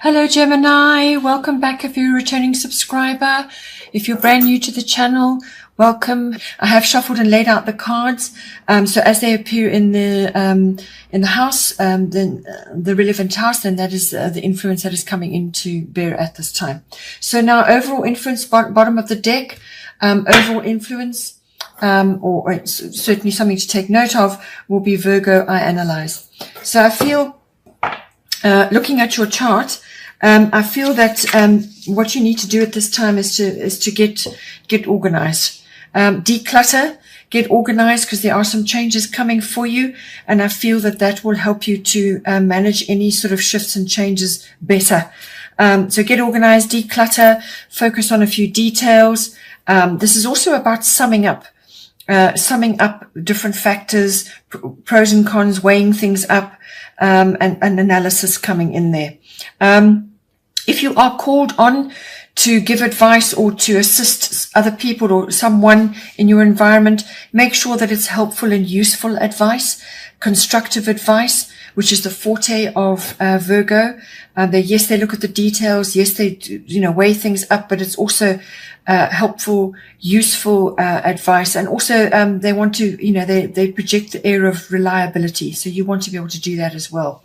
Hello Gemini, welcome back if you're a returning subscriber. If you're brand new to the channel, welcome. I have shuffled and laid out the cards, so as they appear in the house, then the relevant house, then that is the influence that is coming into bear at this time. So now overall influence, bottom of the deck, overall influence, or it's certainly something to take note of, will be Virgo, I analyze. So I feel, looking at your chart, I feel that what you need to do at this time is to get organized, declutter, get organized, because there are some changes coming for you, and I feel that will help you to manage any sort of shifts and changes better. So get organized, declutter, focus on a few details. This is also about summing up different factors, pros and cons, weighing things up, and analysis coming in there. If you are called on to give advice or to assist other people or someone in your environment, make sure that it's helpful and useful advice, constructive advice, which is the forte of Virgo. They look at the details. Yes, they weigh things up, but it's also helpful, useful advice. And also they want to, they project the air of reliability. So you want to be able to do that as well.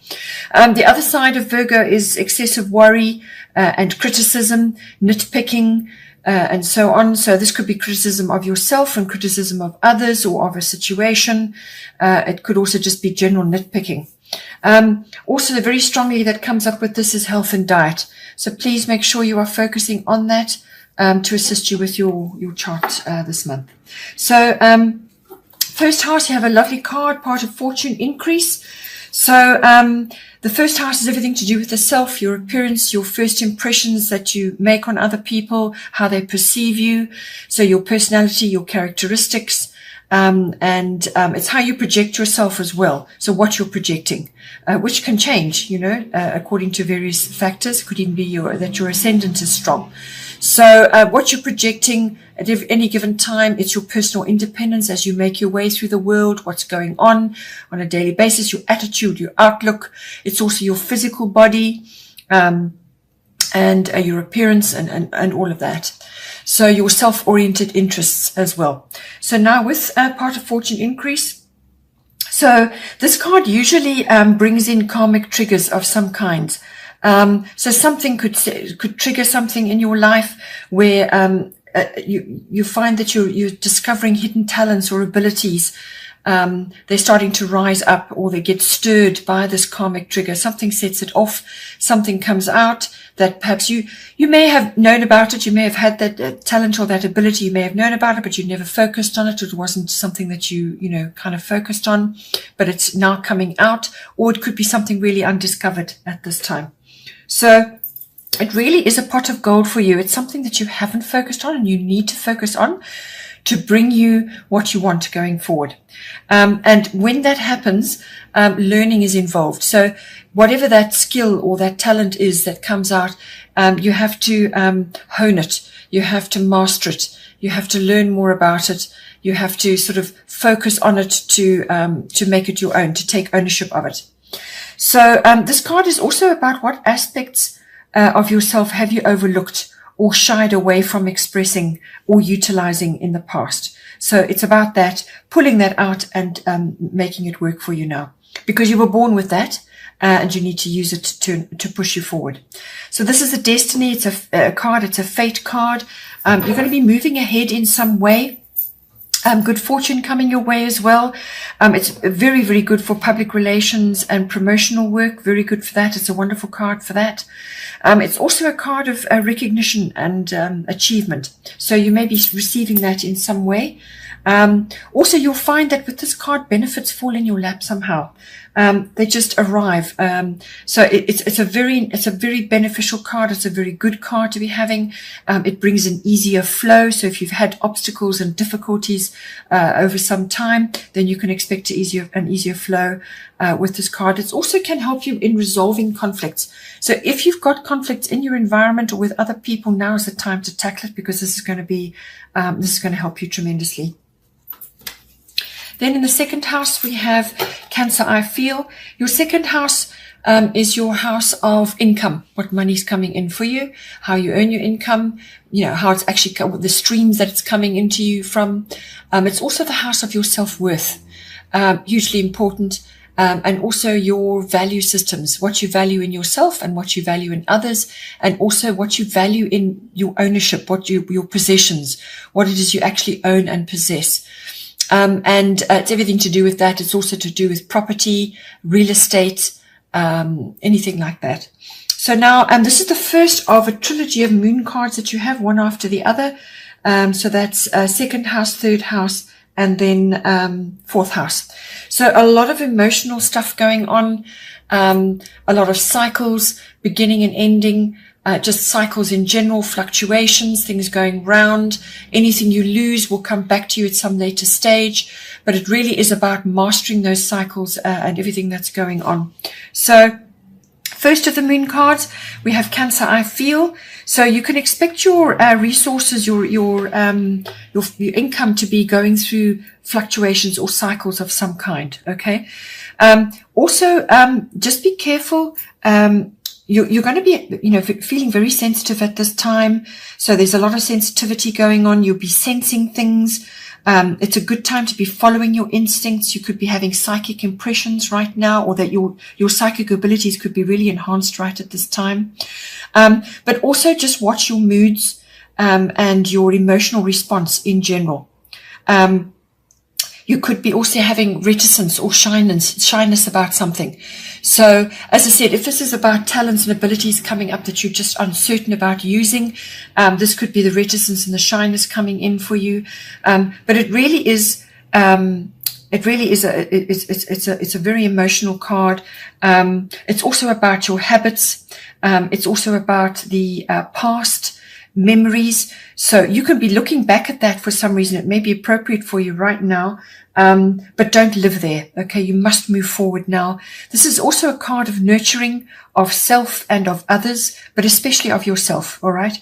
The other side of Virgo is excessive worry and criticism, nitpicking, and so on. So this could be criticism of yourself and criticism of others or of a situation. It could also just be general nitpicking. Also very strongly that comes up with this is health and diet. So please make sure you are focusing on that to assist you with your chart this month. So first house, you have a lovely card, part of fortune increase. So the first house is everything to do with the self, your appearance, your first impressions that you make on other people, how they perceive you. So your personality, your characteristics. And it's how you project yourself as well. So what you're projecting, which can change, according to various factors. It could even be that your ascendant is strong. So what you're projecting at any given time, it's your personal independence as you make your way through the world, what's going on a daily basis, your attitude, your outlook. It's also your physical body, and your appearance and all of that. So your self-oriented interests as well. So now with part of fortune increase. So this card usually brings in karmic triggers of some kind. So something could trigger something in your life where you find that you're discovering hidden talents or abilities. They're starting to rise up, or they get stirred by this karmic trigger. Something sets it off. Something comes out that perhaps you may have known about it. You may have had that talent or that ability. You may have known about it, but you never focused on it. It wasn't something that you kind of focused on, but it's now coming out, or it could be something really undiscovered at this time. So it really is a pot of gold for you. It's something that you haven't focused on and you need to focus on to bring you what you want going forward. And when that happens, learning is involved. So whatever that skill or that talent is that comes out, you have to hone it. You have to master it. You have to learn more about it. You have to sort of focus on it to make it your own, to take ownership of it. So this card is also about what aspects of yourself have you overlooked or shied away from expressing or utilizing in the past. So it's about that, pulling that out and making it work for you now, because you were born with that and you need to use it to push you forward. So this is a destiny. It's a card. It's a fate card. You're going to be moving ahead in some way. Good fortune coming your way as well. It's very, very good for public relations and promotional work. Very good for that. It's a wonderful card for that. It's also a card of recognition and achievement. So you may be receiving that in some way. Also, you'll find that with this card, benefits fall in your lap somehow. They just arrive. So it's a very beneficial card. It's a very good card to be having. It brings an easier flow. So if you've had obstacles and difficulties over some time, then you can expect an easier flow with this card. It also can help you in resolving conflicts. So if you've got conflicts in your environment or with other people, now is the time to tackle it, because this is going to help you tremendously. Then in the second house, we have Cancer, I feel. Your second house is your house of income, what money's coming in for you, how you earn your income, how it's actually the streams that it's coming into you from. It's also the house of your self-worth, hugely important. And also your value systems, what you value in yourself and what you value in others, and also what you value in your ownership, your possessions, what it is you actually own and possess. And it's everything to do with that. It's also to do with property, real estate, anything like that. So now, this is the first of a trilogy of moon cards that you have, one after the other. So that's second house, third house, and then fourth house. So a lot of emotional stuff going on, a lot of cycles, beginning and ending, just cycles in general, fluctuations, things going round. Anything you lose will come back to you at some later stage, but it really is about mastering those cycles and everything that's going on. So first of the moon cards, we have Cancer, I feel. So you can expect your resources, your income to be going through fluctuations or cycles of some kind. Okay. Also, just be careful. You're going to be, feeling very sensitive at this time. So there's a lot of sensitivity going on. You'll be sensing things. It's a good time to be following your instincts. You could be having psychic impressions right now, or that your psychic abilities could be really enhanced right at this time. But also just watch your moods, and your emotional response in general. You could be also having reticence or shyness about something. So, as I said, if this is about talents and abilities coming up that you're just uncertain about using, this could be the reticence and the shyness coming in for you. But it really is, it's a very emotional card. It's also about your habits. It's also about the past memories. So you can be looking back at that for some reason. It may be appropriate for you right now, but don't live there. Okay, you must move forward now. This is also a card of nurturing of self and of others, but especially of yourself. All right.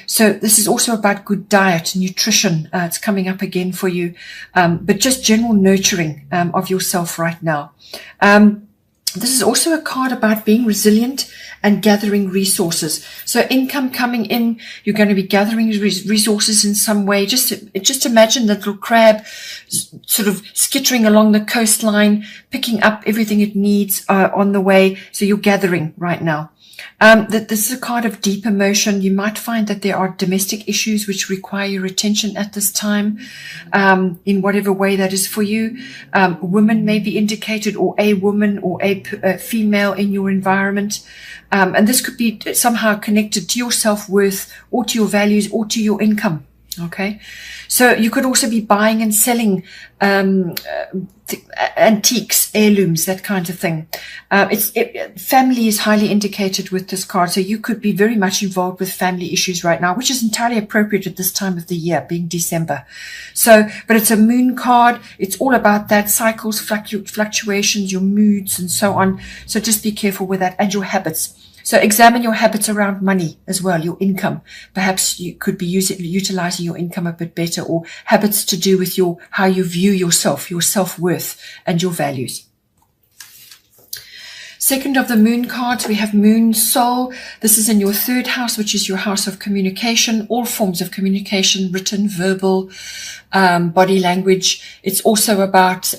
So this is also about good diet, nutrition. It's coming up again for you, but just general nurturing of yourself right now. This is also a card about being resilient and gathering resources. So income coming in, you're going to be gathering resources in some way. Just imagine that little crab sort of skittering along the coastline, picking up everything it needs on the way. So you're gathering right now. This is a card of deep emotion. You might find that there are domestic issues which require your attention at this time, in whatever way that is for you. Women may be indicated, or a woman or a female in your environment. And this could be somehow connected to your self-worth or to your values or to your income. Okay. So you could also be buying and selling, antiques, heirlooms, that kind of thing. Family is highly indicated with this card. So you could be very much involved with family issues right now, which is entirely appropriate at this time of the year, being December. So, but it's a moon card. It's all about that, cycles, fluctuations, your moods and so on. So just be careful with that, and your habits. So examine your habits around money as well, your income. Perhaps you could be utilizing your income a bit better, or habits to do with how you view yourself, your self-worth and your values. Second of the moon cards, we have Moon Soul. This is in your third house, which is your house of communication, all forms of communication, written, verbal, body language. It's also about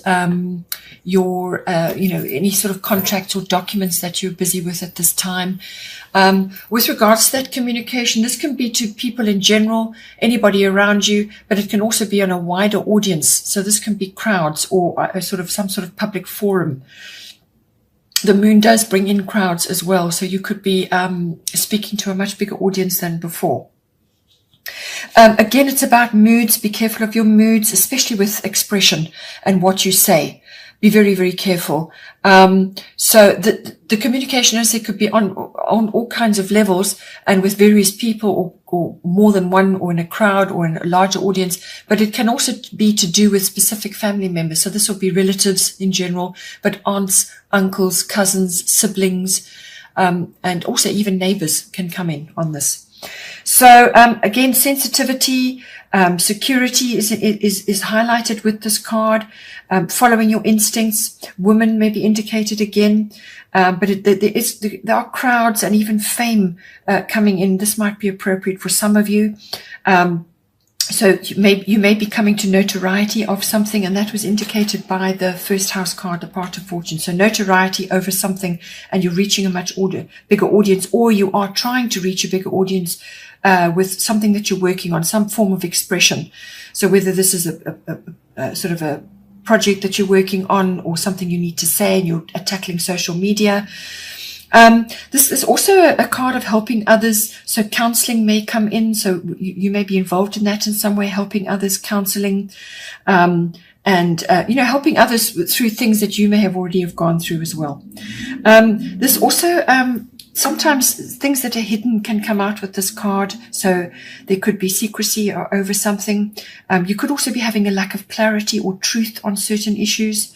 your, any sort of contracts or documents that you're busy with at this time. With regards to that communication, this can be to people in general, anybody around you, but it can also be on a wider audience. So this can be crowds or some sort of public forum. The moon does bring in crowds as well. So you could be speaking to a much bigger audience than before. Again, it's about moods. Be careful of your moods, especially with expression and what you say. Be very, very careful. So the communication, as I say, could be on all kinds of levels and with various people, or more than one, or in a crowd or in a larger audience, but it can also be to do with specific family members. So this will be relatives in general, but aunts, uncles, cousins, siblings, and also even neighbors can come in on this. So again, sensitivity, security is highlighted with this card. Following your instincts. Women may be indicated again. But there are crowds and even fame coming in. This might be appropriate for some of you. So you may be coming to notoriety of something, and that was indicated by the first house card, the Part of Fortune. So notoriety over something, and you're reaching a much bigger audience, or you are trying to reach a bigger audience with something that you're working on, some form of expression. So whether this is a sort of a project that you're working on, or something you need to say, and you're tackling social media. This is also a card of helping others. So counseling may come in. So you may be involved in that in some way, helping others, counseling, and helping others through things that you may have already have gone through as well. This also, sometimes things that are hidden can come out with this card. So there could be secrecy or over something. You could also be having a lack of clarity or truth on certain issues.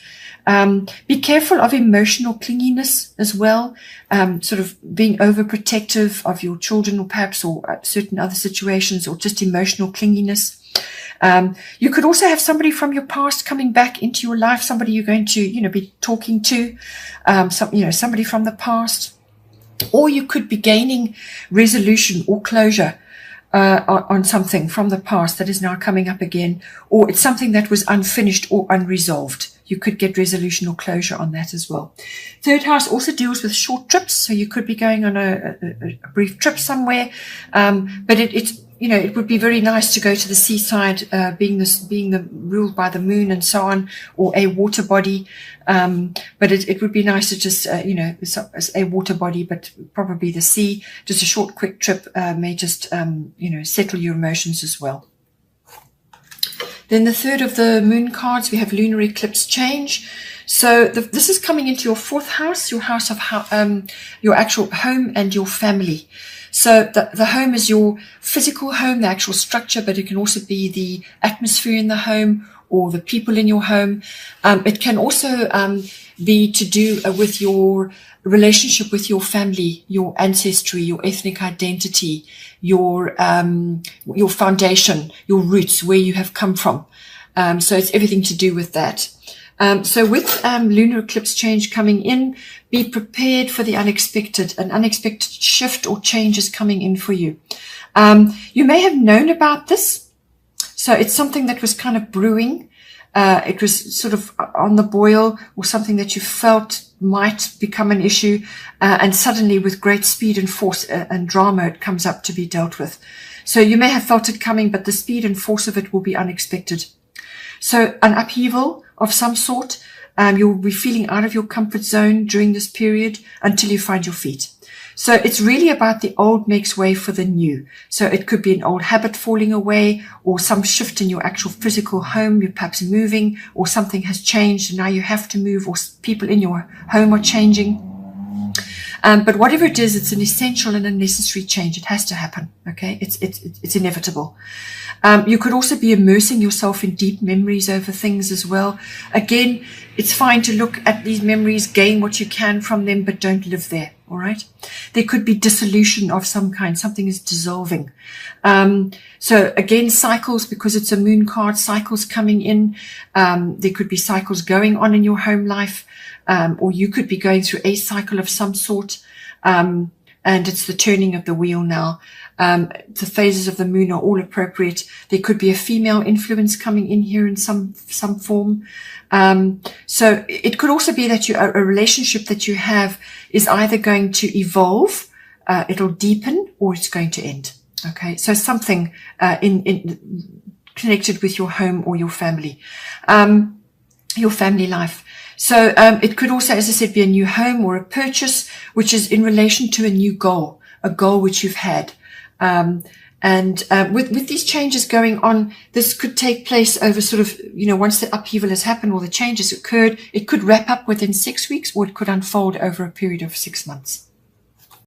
Be careful of emotional clinginess as well, sort of being overprotective of your children, or perhaps or certain other situations, or just emotional clinginess. You could also have somebody from your past coming back into your life, somebody you're going to, be talking to, somebody from the past, or you could be gaining resolution or closure on something from the past that is now coming up again, or it's something that was unfinished or unresolved. You could get resolution or closure on that as well. Third house also deals with short trips, so you could be going on a brief trip somewhere, but it would be very nice to go to the seaside, being the ruled by the moon and so on, or a water body. But it would be nice to just, a water body, but probably the sea. Just a short, quick trip may just, settle your emotions as well. Then the third of the moon cards, we have lunar eclipse change. So this is coming into your fourth house, your house of your actual home and your family. So the home is your physical home, the actual structure, but it can also be the atmosphere in the home or the people in your home. It can also be to do with your relationship with your family, your ancestry, your ethnic identity, your foundation, your roots, where you have come from. So it's everything to do with that. So with lunar eclipse change coming in, be prepared for the unexpected. An unexpected shift or change is coming in for you. You may have known about this. So it's something that was kind of brewing. It was sort of on the boil, or something that you felt might become an issue. And suddenly, with great speed and force and drama, it comes up to be dealt with. So you may have felt it coming, but the speed and force of it will be unexpected. So an upheaval of some sort. You'll be feeling out of your comfort zone during this period until you find your feet. So it's really about the old makes way for the new. So it could be an old habit falling away, or some shift in your actual physical home. You're perhaps moving, or something has changed and now you have to move, or people in your home are changing. But whatever it is, it's an essential and a necessary change. It has to happen. Okay. It's inevitable. You could also be immersing yourself in deep memories over things as well. Again, it's fine to look at these memories, gain what you can from them, but don't live there. All right. There could be dissolution of some kind. Something is dissolving. So again, cycles, because it's a moon card, cycles coming in. There could be cycles going on in your home life, or you could be going through a cycle of some sort. And it's the turning of the wheel now. The phases of the moon are all appropriate. There could be a female influence coming in here in some form. So it could also be that a relationship that you have is either going to evolve, it'll deepen, or it's going to end. Okay. So something, in connected with your home or your family life. So, it could also, as I said, be a new home or a purchase, which is in relation to a new goal, a goal which you've had. With these changes going on, this could take place over sort of, once the upheaval has happened or the changes occurred, it could wrap up within 6 weeks, or it could unfold over a period of 6 months.